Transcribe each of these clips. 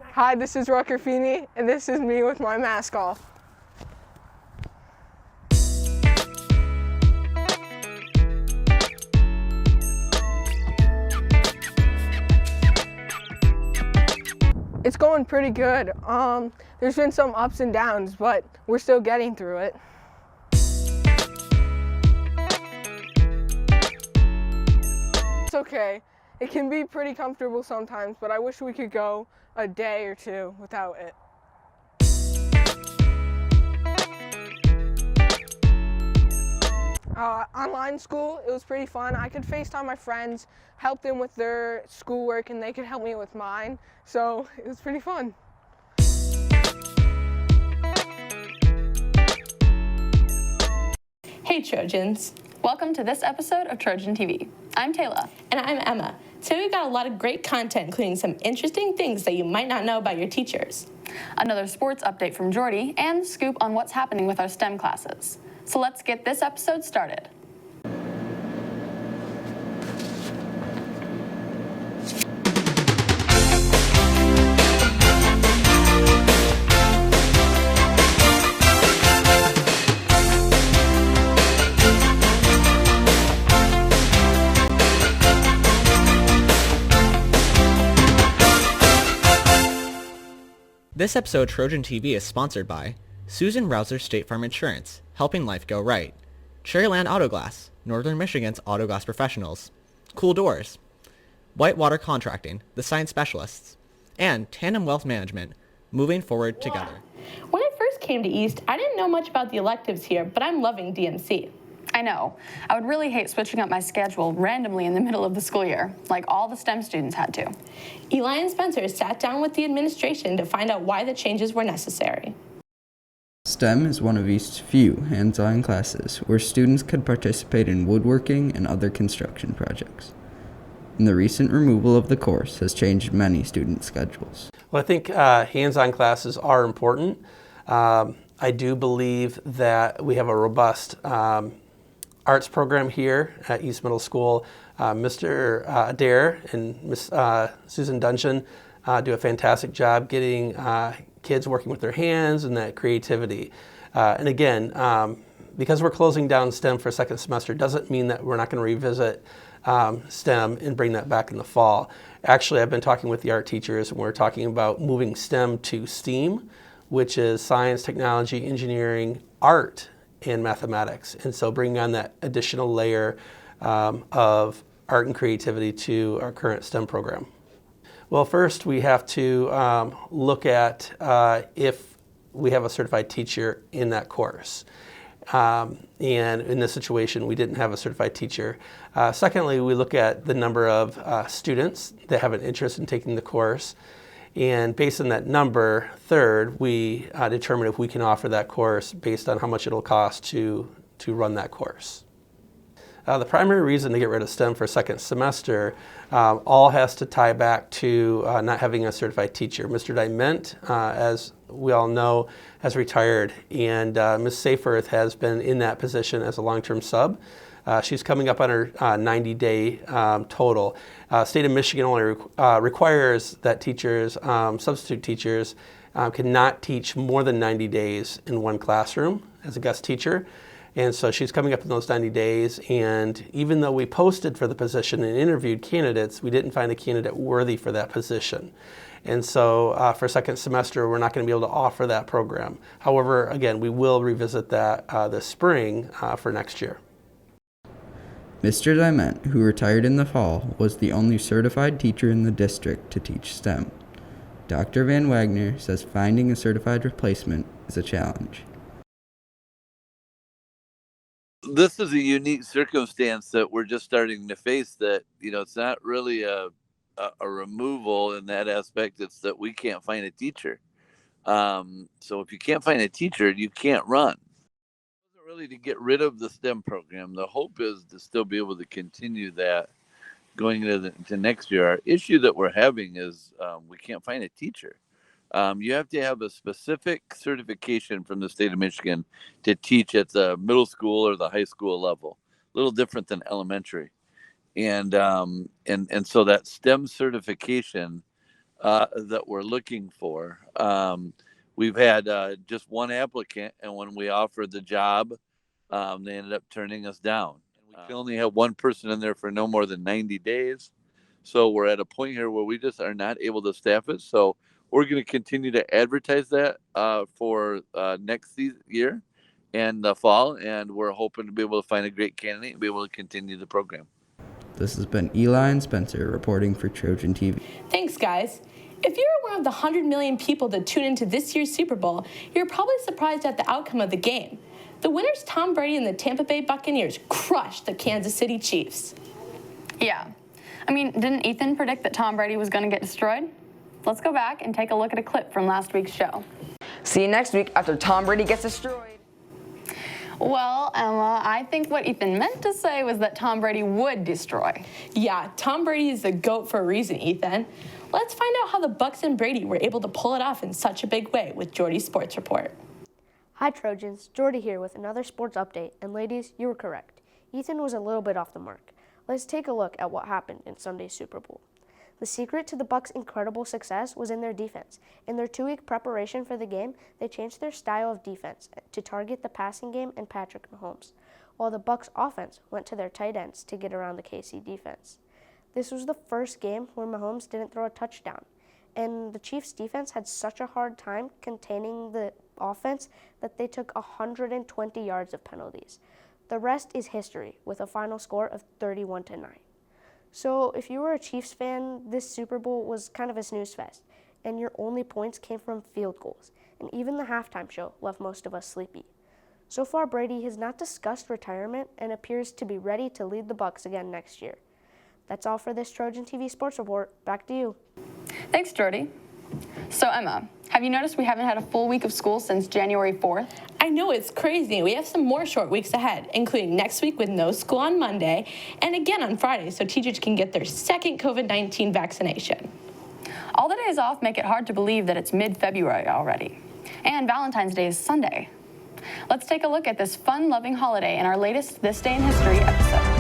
Hi, this is Rucker Feeney, and this is me with my mask off. It's going pretty good. There's been some ups and downs, but we're still getting through it. It's okay. It can be pretty comfortable sometimes, but I wish we could go a day or two without it. Online school, it was pretty fun. I could FaceTime my friends, help them with their schoolwork, and they could help me with mine. So it was pretty fun. Hey Trojans! Welcome to this episode of Trojan TV. I'm Taylor. And I'm Emma. Today we've got a lot of great content, including some interesting things that you might not know about your teachers. Another sports update from Jordy, and scoop on what's happening with our STEM classes. So let's get this episode started. This episode of Trojan TV is sponsored by Susan Rouser State Farm Insurance, helping life go right. Cherryland Auto Glass, Northern Michigan's auto glass professionals. Cool Doors. Whitewater Contracting, the science specialists. And Tandem Wealth Management, moving forward together. When I first came to East, I didn't know much about the electives here, but I'm loving DMC. I know. I would really hate switching up my schedule randomly in the middle of the school year, like all the STEM students had to. Eli and Spencer sat down with the administration to find out why the changes were necessary. STEM is one of East's few hands-on classes where students could participate in woodworking and other construction projects. And the recent removal of the course has changed many student schedules. Well, I think hands-on classes are important. I do believe that we have a robust arts program here at East Middle School. Mr. Adair and Miss Susan Dungeon do a fantastic job getting kids working with their hands and that creativity. And again, because we're closing down STEM for a second semester doesn't mean that we're not going to revisit STEM and bring that back in the fall. Actually, I've been talking with the art teachers and we're talking about moving STEM to STEAM, which is science, technology, engineering, art, and mathematics. And so bringing on that additional layer of art and creativity to our current STEM program. Well, first we have to look at if we have a certified teacher in that course. And in this situation, we didn't have a certified teacher. Secondly, we look at the number of students that have an interest in taking the course. And based on that number, third, we determine if we can offer that course based on how much it'll cost to run that course. The primary reason to get rid of STEM for second semester all has to tie back to not having a certified teacher. Mr. Diment, as we all know, has retired, and Ms. Saferth has been in that position as a long-term sub. She's coming up on her 90-day total. State of Michigan only requires that teachers, substitute teachers, cannot teach more than 90 days in one classroom as a guest teacher. And so she's coming up in those 90 days, and even though we posted for the position and interviewed candidates, we didn't find a candidate worthy for that position. And so for second semester, we're not going to be able to offer that program. However, again, we will revisit that this spring for next year. Mr. Diment, who retired in the fall, was the only certified teacher in the district to teach STEM. Dr. Van Wagner says finding a certified replacement is a challenge. This is a unique circumstance that we're just starting to face, that, it's not really a removal in that aspect. It's that we can't find a teacher. So if you can't find a teacher, you can't run. It wasn't really to get rid of the STEM program. The hope is to still be able to continue that going into next year. Our issue that we're having is we can't find a teacher. You have to have a specific certification from the state of Michigan to teach at the middle school or the high school level. A little different than elementary. And so that STEM certification that we're looking for. We've had just one applicant, and when we offered the job, they ended up turning us down. We can only have one person in there for no more than 90 days. So we're at a point here where we just are not able to staff it. So we're going to continue to advertise that for next year and the fall. And we're hoping to be able to find a great candidate and be able to continue the program. This has been Eli and Spencer reporting for Trojan TV. Thanks, guys. If you're one of the 100 million people that tune into this year's Super Bowl, you're probably surprised at the outcome of the game. The winners, Tom Brady and the Tampa Bay Buccaneers, crushed the Kansas City Chiefs. Yeah. I mean, didn't Ethan predict that Tom Brady was going to get destroyed? Let's go back and take a look at a clip from last week's show. See you next week after Tom Brady gets destroyed. Well, Emma, I think what Ethan meant to say was that Tom Brady would destroy. Yeah, Tom Brady is the GOAT for a reason, Ethan. Let's find out how the Bucs and Brady were able to pull it off in such a big way with Jordy's Sports Report. Hi Trojans, Jordy here with another sports update, and ladies, you were correct. Ethan was a little bit off the mark. Let's take a look at what happened in Sunday's Super Bowl. The secret to the Bucs' incredible success was in their defense. In their 2-week preparation for the game, they changed their style of defense to target the passing game and Patrick Mahomes, while the Bucs' offense went to their tight ends to get around the KC defense. This was the first game where Mahomes didn't throw a touchdown, and the Chiefs' defense had such a hard time containing the offense that they took 120 yards of penalties. The rest is history, with a final score of 31-9. So if you were a Chiefs fan, this Super Bowl was kind of a snooze fest, and your only points came from field goals, and even the halftime show left most of us sleepy. So far, Brady has not discussed retirement and appears to be ready to lead the Bucs again next year. That's all for this Trojan TV Sports Report. Back to you. Thanks, Jordy. So, Emma, have you noticed we haven't had a full week of school since January 4th? I know, it's crazy. We have some more short weeks ahead, including next week with no school on Monday and again on Friday so teachers can get their second COVID-19 vaccination. All the days off make it hard to believe that it's mid-February already. And Valentine's Day is Sunday. Let's take a look at this fun-loving holiday in our latest This Day in History episode.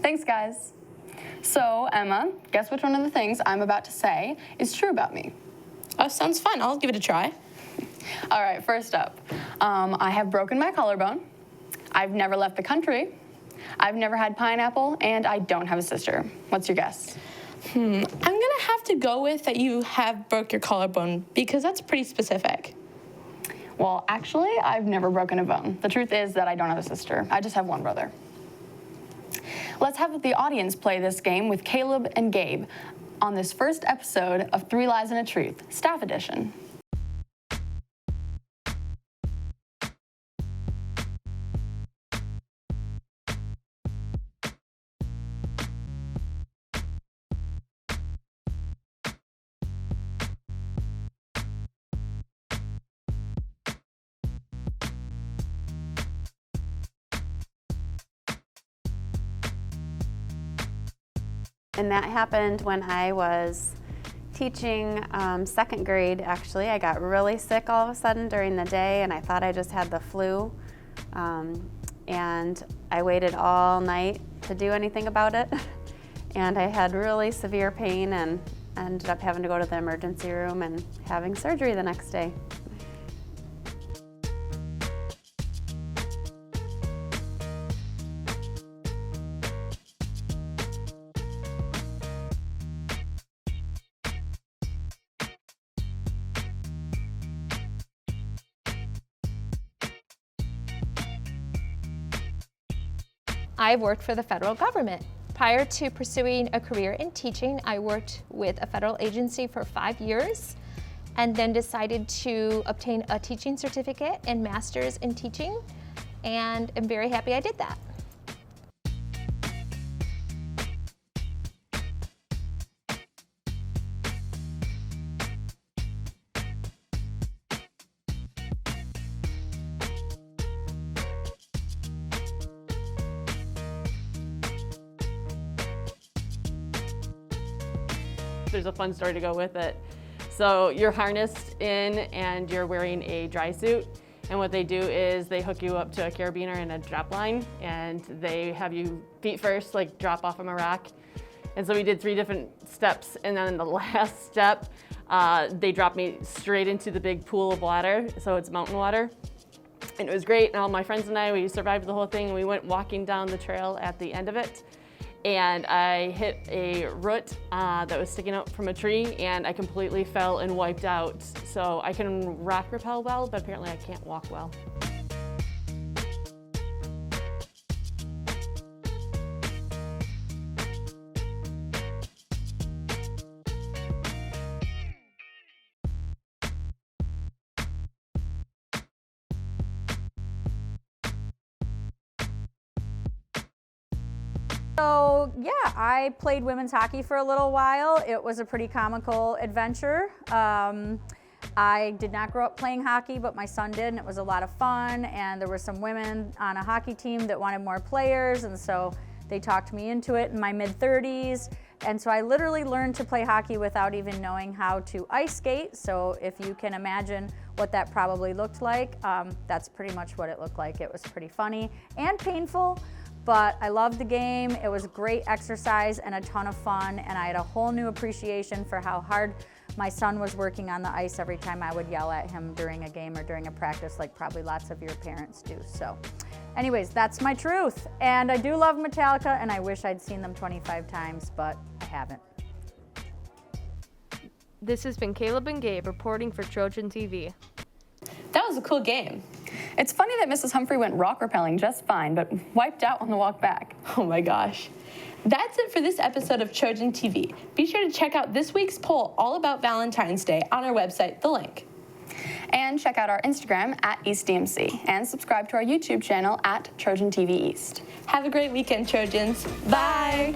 Thanks, guys. So, Emma, guess which one of the things I'm about to say is true about me? Oh, sounds fun. I'll give it a try. All right, first up, I have broken my collarbone. I've never left the country. I've never had pineapple, and I don't have a sister. What's your guess? I'm gonna have to go with that you have broke your collarbone because that's pretty specific. Well, actually, I've never broken a bone. The truth is that I don't have a sister. I just have one brother. Let's have the audience play this game with Caleb and Gabe on this first episode of 3 Lies and a Truth, Staff Edition. And that happened when I was teaching 2nd grade, actually. I got really sick all of a sudden during the day, and I thought I just had the flu. And I waited all night to do anything about it. And I had really severe pain and ended up having to go to the emergency room and having surgery the next day. I've worked for the federal government. Prior to pursuing a career in teaching, I worked with a federal agency for 5 years and then decided to obtain a teaching certificate and master's in teaching, and I'm very happy I did that. There's a fun story to go with it. So you're harnessed in and you're wearing a dry suit, and what they do is they hook you up to a carabiner and a drop line, and they have you feet first, like drop off from a rack. And so we did 3 different steps, and then in the last step, they dropped me straight into the big pool of water, so it's mountain water. And it was great, and all my friends and I, we survived the whole thing, and we went walking down the trail at the end of it. And I hit a root that was sticking out from a tree, and I completely fell and wiped out. So I can rock rappel well, but apparently I can't walk well. So yeah, I played women's hockey for a little while. It was a pretty comical adventure. I did not grow up playing hockey, but my son did, and it was a lot of fun. And there were some women on a hockey team that wanted more players, and so they talked me into it in my mid-30s. And so I literally learned to play hockey without even knowing how to ice skate. So if you can imagine what that probably looked like, that's pretty much what it looked like. It was pretty funny and painful, but I loved the game. It was a great exercise and a ton of fun, and I had a whole new appreciation for how hard my son was working on the ice every time I would yell at him during a game or during a practice, like probably lots of your parents do. So anyways, that's my truth. And I do love Metallica, and I wish I'd seen them 25 times, but I haven't. This has been Caleb and Gabe reporting for Trojan TV. That was a cool game. It's funny that Mrs. Humphrey went rock rappelling just fine, but wiped out on the walk back. Oh my gosh. That's it for this episode of Trojan TV. Be sure to check out this week's poll all about Valentine's Day on our website, The Link. And check out our Instagram at EastDMC, and subscribe to our YouTube channel at Trojan TV East. Have a great weekend, Trojans. Bye.